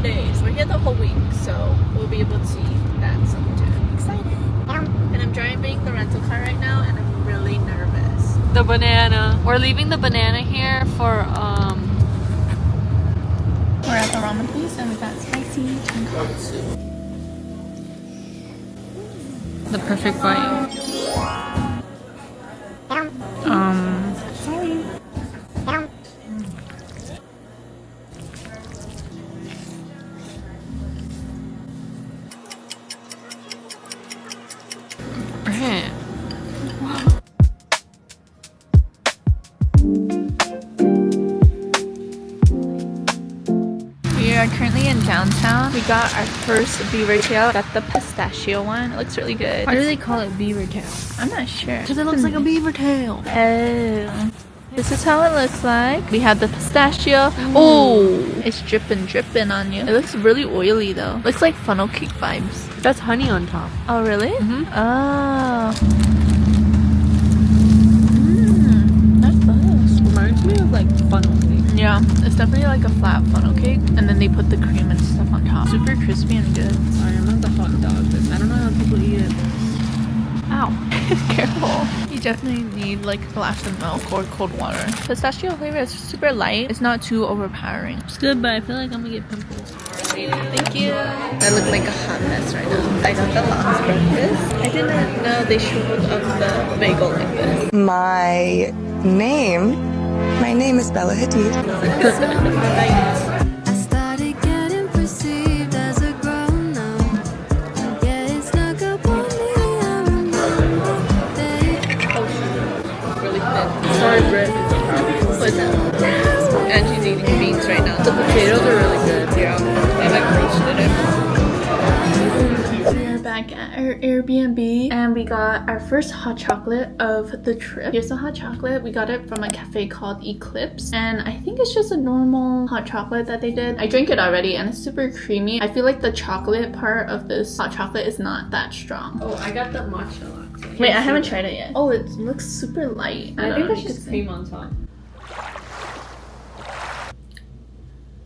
days. We're here the whole week, so we'll be able to see that sometime. Excited. And I'm driving the rental car right now, and I'm really nervous. The banana. We're leaving the banana here for We're at the ramen place, and we got spicy tonkatsu. the perfect bite. Sorry. We are currently in downtown. We got our first beavertail. Got the pistachio one. It looks really good. Why do they call it beavertail? I'm not sure. Because it looks like a beaver tail. Oh. This is how it looks like. We have the pistachio. Oh, it's dripping on you. It looks really oily though. Looks like funnel cake vibes. That's honey on top. Oh, really? Oh. That's nice. Reminds me of like funnel cake. Yeah, it's definitely like a flat funnel cake, and then they put the cream and stuff on top. Super crispy and good. Sorry, I'm not the hot dog, but I don't know how people eat it. Ow. Careful. You definitely need like a glass of milk or cold water. Pistachio flavor is super light. It's not too overpowering. It's good, but I feel like I'm gonna get pimples. Thank you. I look like a hot mess right now. I got the last breakfast. I didn't know they showed up the bagel like this. My name is Bella Hadid. I started getting perceived as a grown up. Yeah, it's not upon me. I remember Really thin. Sorry, Brit. What is that? And she's eating beans right now. The potatoes are really good. Yeah. They like roasted it. We are back at our Airbnb and we got our first hot chocolate of the trip. Here's the hot chocolate. We got it from a cafe called Eclipse, and I think it's just a normal hot chocolate that they did. I drank it already and it's super creamy. I feel like the chocolate part of this hot chocolate is not that strong. Oh, I got the matcha latte. Wait, I haven't tried it yet. Oh, it looks super light. I don't think know, it's you just could cream say. on top.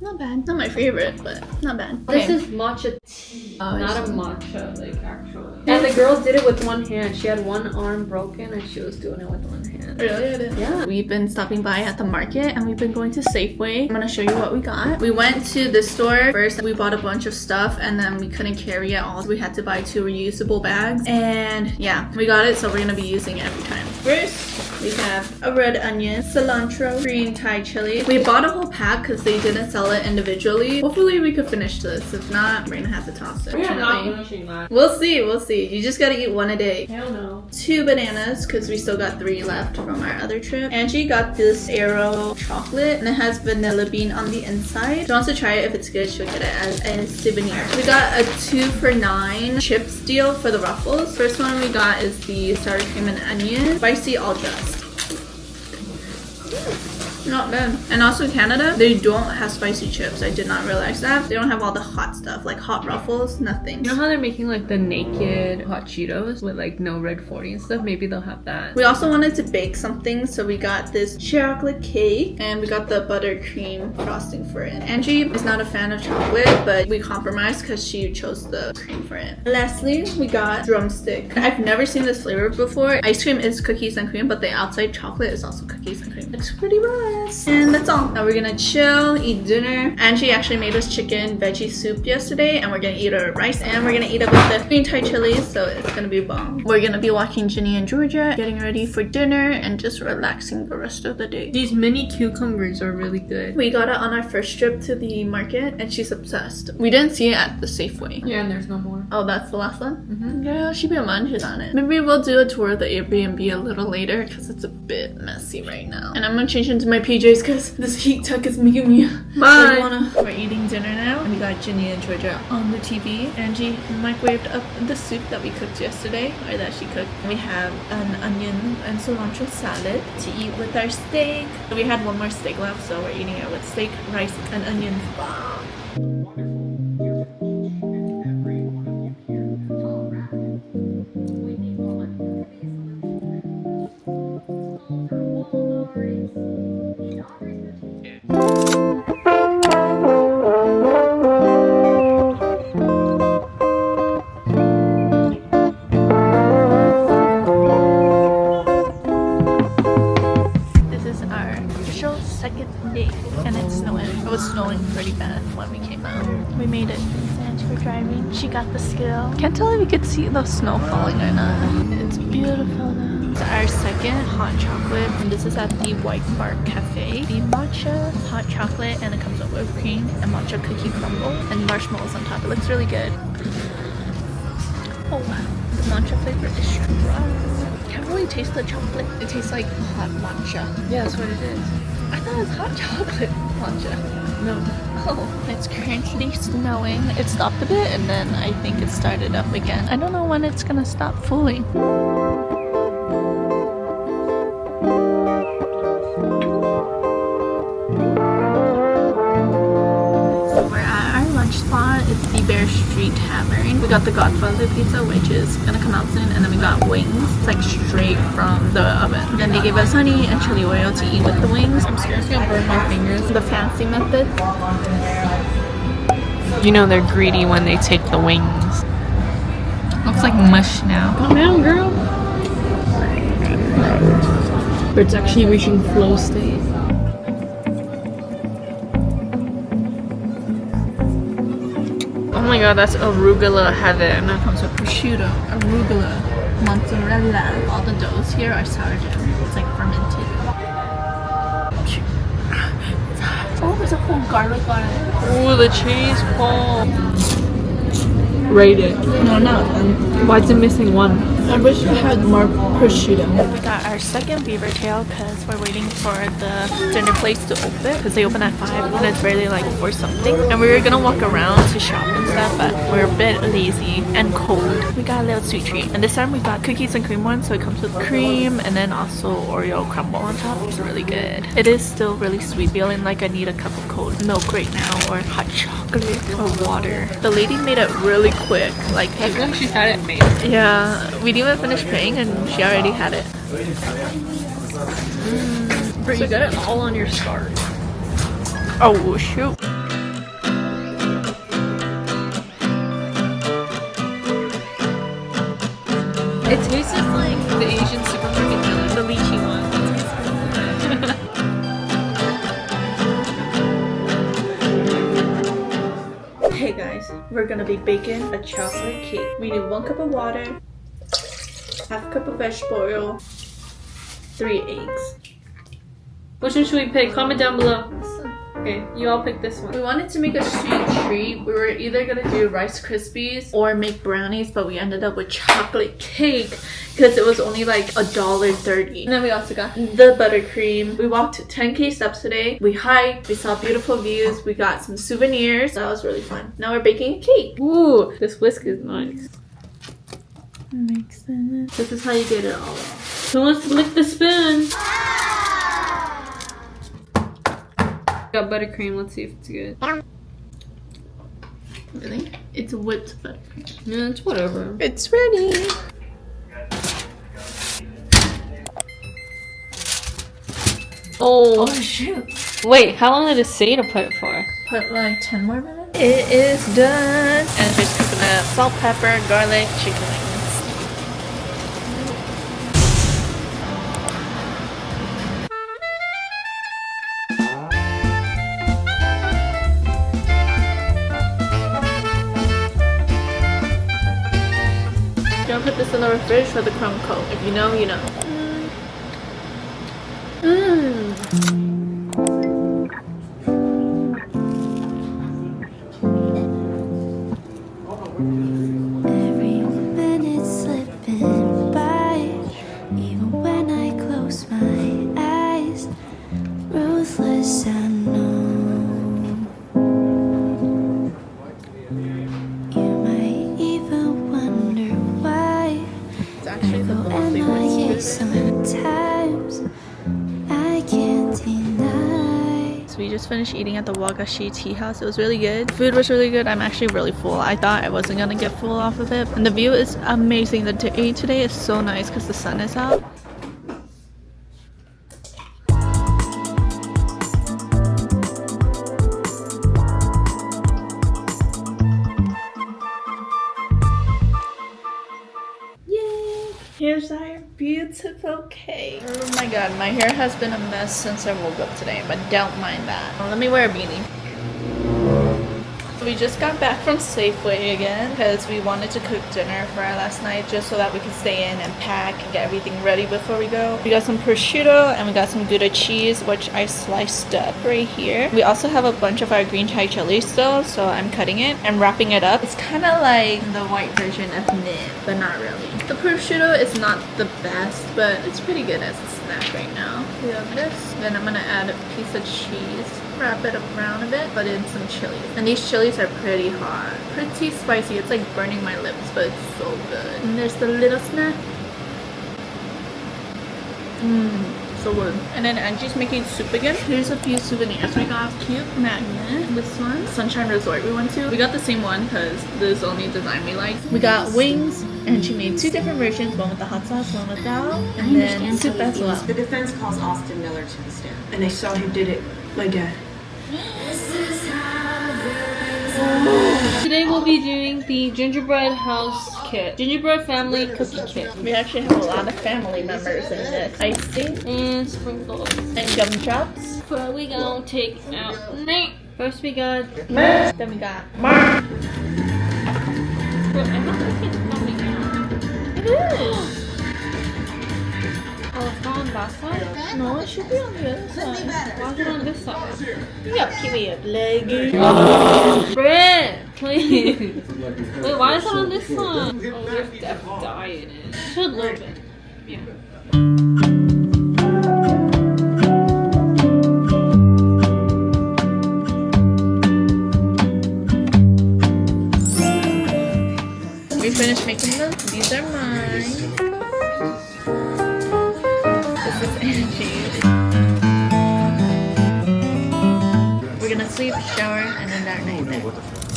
Not bad. Not my favorite, but not bad. This is matcha tea, Oh, not a I see. matcha, like actually. And the girl did it with one hand. She had one arm broken and she was doing it with one hand. Really? Yeah. We've been stopping by at the market and we've been going to Safeway. I'm gonna show you what we got. We went to the store first. We bought a bunch of stuff and then we couldn't carry it all. We had to buy 2 reusable bags. And yeah, we got it, so we're gonna be using it every time. First, we have a red onion, cilantro, green Thai chili. We bought a whole pack because they didn't sell it individually. Hopefully we could finish this. If not, we're gonna have to toss it. We are not Unfortunately. finishing that. We'll see, we'll see. You just gotta eat one a day. Hell no. 2 bananas because we still got 3 left from our other trip. Angie got this Aero chocolate and it has vanilla bean on the inside. She wants to try it. If it's good, she'll get it as a souvenir. We got a 2 for $9 chips deal for the Ruffles. First one we got is the sour cream and onion, spicy all just. Not bad. And also Canada, they don't have spicy chips. I did not realize that. They don't have all the hot stuff, like hot Ruffles, nothing. You know how they're making like the naked hot Cheetos with like no red 40 and stuff? Maybe they'll have that. We also wanted to bake something, so we got this chocolate cake and we got the buttercream frosting for it. Angie is not a fan of chocolate, but we compromised because she chose the cream for it. Lastly, we got drumstick. I've never seen this flavor before. Ice cream is cookies and cream, but the outside chocolate is also cookies and cream. Looks pretty nice. And that's all. Now we're gonna chill, eat dinner. Angie actually made us chicken veggie soup yesterday, and we're gonna eat our rice, and we're gonna eat it with the green Thai chilies, so it's gonna be bomb. We're gonna be watching Ginny and Georgia, getting ready for dinner, and just relaxing the rest of the day. These mini cucumbers are really good. We got it on our first trip to the market, and she's obsessed. We didn't see it at the Safeway. Yeah, and there's no more. Oh, that's the last one? Girl, she be manches on it. Maybe we'll do a tour of the Airbnb a little later, because it's a bit messy right now. And I'm gonna change into my PJs, because this heat tech is making me Bye. We're eating dinner now, and we got Ginny and Georgia on the TV. Angie microwaved up the soup that we cooked yesterday, or that she cooked. We have an onion and cilantro salad to eat with our steak. We had one more steak left, so we're eating it with steak, rice, and onions. We made it. Thanks for driving. She got the skill. Can't tell if you could see the snow falling or not. It's beautiful though. It's our second hot chocolate, and this is at the White Bark Cafe. The matcha hot chocolate, and it comes with whipped cream and matcha cookie crumble and marshmallows on top. It looks really good. Oh wow, the matcha flavor is strong. Can't really taste the chocolate. It tastes like hot matcha. Yeah, that's what it is. I thought it was hot chocolate matcha. No. Oh, it's currently snowing. It stopped a bit and then I think it started up again. I don't know when it's gonna stop fully. We're at our lunch spot. It's the Bear Street Tavern. We got the Godfather pizza, which is gonna come out soon, and then we got wings. It's like straight from the oven. Then they gave us honey and chili oil to eat with the wings. I'm scared it's gonna burn my fingers. The fancy method. You know they're greedy when they take the wings. Looks like mush now. Calm down, girl. But it's actually reaching flow state. Oh my god, that's arugula heaven. That comes with prosciutto, arugula, mozzarella. All the doughs here are sourdough. It's like fermented. Oh, there's a whole garlic on it. Ooh, the cheese ball. Rate it. No, no. Why is it missing one? I wish I had more prosciutto. We got our second beavertail because we're waiting for the dinner place to open because they open at 5 and it's barely like 4 something. And we were gonna walk around to shop and stuff, but we're a bit lazy and cold. We got a little sweet treat, and this time we got cookies and cream one, so it comes with cream and then also Oreo crumble on top. It's really good. It is still really sweet, feeling like I need a cup of cold milk right now or hot chocolate or water. The lady made it really quick. Like I feel like she's had it made. yeah, we didn't even finish paying and she already had it. But you got it all on your scarf. Oh shoot. It tasted like the Asian supermarket jelly, the lychee one. Hey guys, we're gonna be baking a chocolate cake. We need 1 cup of water, half cup of vegetable oil, 3 eggs. Which one should we pick? Comment down below. Okay, you all pick this one. We wanted to make a sweet treat. We were either gonna do Rice Krispies or make brownies, but we ended up with chocolate cake because it was only like $1.30. And then we also got the buttercream. We walked 10K steps today. We hiked, we saw beautiful views, we got some souvenirs. That was really fun. Now we're baking a cake. Ooh, this whisk is nice. Makes sense. This is how you get it all off. Who wants to lick the spoon? Got buttercream, let's see if it's good. Really? It's whipped buttercream. Yeah, it's whatever. It's ready. Oh. Shoot. Wait, how long did it say to put it for? Put like 10 more minutes. It is done. And just coconut, salt, pepper, garlic, chicken wings. Don't put this in the fridge for the crumb coat. If you know, you know. Every minute slipping by, even when I close my eyes. Ruthless, I know. You might even wonder why. It's actually the Go mostly MIA whiskey. sometimes. I can't deny. So we just finished eating at the Wagashi Tea House. It was really good. The food was really good. I'm actually really full. I thought I wasn't gonna get full off of it. And the view is amazing. The day today is so nice because the sun is out. Yay! Here's our beautiful cake. Oh my god, my hair has been a mess since I woke up today, but don't mind that. Let me wear a beanie. We we just got back from Safeway again because we wanted to cook dinner for our last night just so that we could stay in and pack and get everything ready before we go. We got some prosciutto and we got some Gouda cheese, which I sliced up right here. We also have a bunch of our green Thai chili still, so I'm cutting it and wrapping it up. It's kind of like the white version of nib, but not really. The prosciutto is not the best, but it's pretty good as a snack right now. We have this. Then I'm gonna add a piece of cheese, wrap it around a bit, put in some chilies. And these chilies are pretty hot, pretty spicy. It's like burning my lips, but it's so good. And there's the little snack. So good. And then Angie's making soup again. Here's a few souvenirs. We got cute magnet. This one, Sunshine Resort we went to. We got the same one because this is the only design we like. We got wings. Angie made two different versions, one with the hot sauce, one without, and then soup as well. The defense calls Austin Miller to the stand. And they saw who did it. My dad. Today we'll be doing the gingerbread house kit. Gingerbread family cookie kit. We actually have a lot of family members in this. Icing And sprinkles. and gumdrops. But we gonna take out Nate. First we got... Then we got But I don't think it's coming out. it is. Oh, it's not on that side? No, it should be on the other side. Why is it on this side? Yeah, give me a leggy. Britt, please. Wait, why is it on this side? Oh, there's death dye in it. Just a little bit. Yeah. We finished making them. These are mine. This is Angie's. We're gonna sleep, shower, and then that night.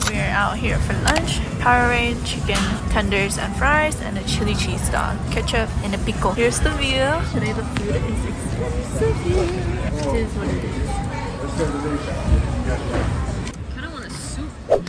We're out here for lunch. Powerade, chicken tenders and fries, and a chili cheese dog, ketchup, and a pickle. Here's the view. Today the food is expensive here. It is what it is.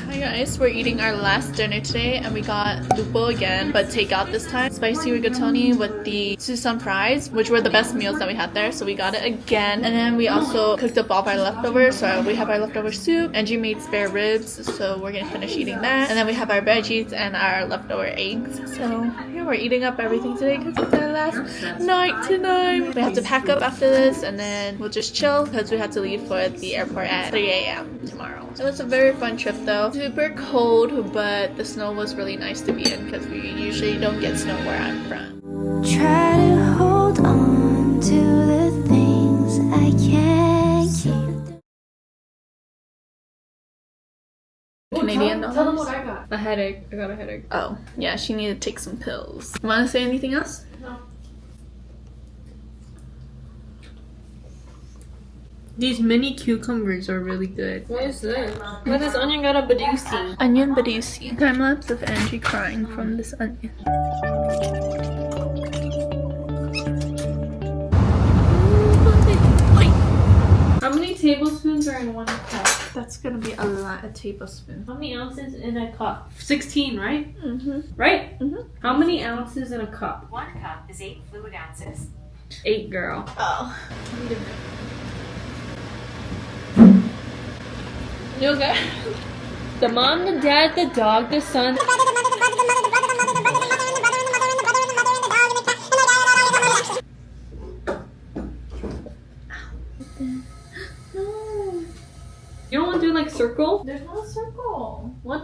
Hi guys, we're eating our last dinner today and we got Lupo again, but takeout this time. Spicy rigatoni with the Susan fries, which were the best meals that we had there, so we got it again. And then we also cooked up all of our leftovers, so we have our leftover soup. Angie made spare ribs, so we're gonna finish eating that. And then we have our veggies and our leftover eggs. So yeah, we're eating up everything today because it's our last night tonight. We have to pack up after this and then we'll just chill because we have to leave for the airport at 3 a.m. tomorrow. It was a very fun trip though. Super cold, but the snow was really nice to be in because we usually don't get snow where I'm from. Try to hold on to the things I can't keep. Canadian Tell them dollars? what I got. A headache. I got a headache. Oh, yeah, she needed to take some pills. You want to say anything else? No. These mini cucumbers are really good. What is this? What is onion got a badusi? Onion badusi. Time lapse of Angie crying from this onion. How many tablespoons are in one cup? That's gonna be a lot of tablespoons. How many ounces in a cup? 16, right? Mm-hmm. Right? Mhm. How many ounces in a cup? 1 cup is 8 fluid ounces. 8, girl. Oh. You okay? The mom, the dad, the dog, the son. No. You don't want to do like circle? There's no circle. What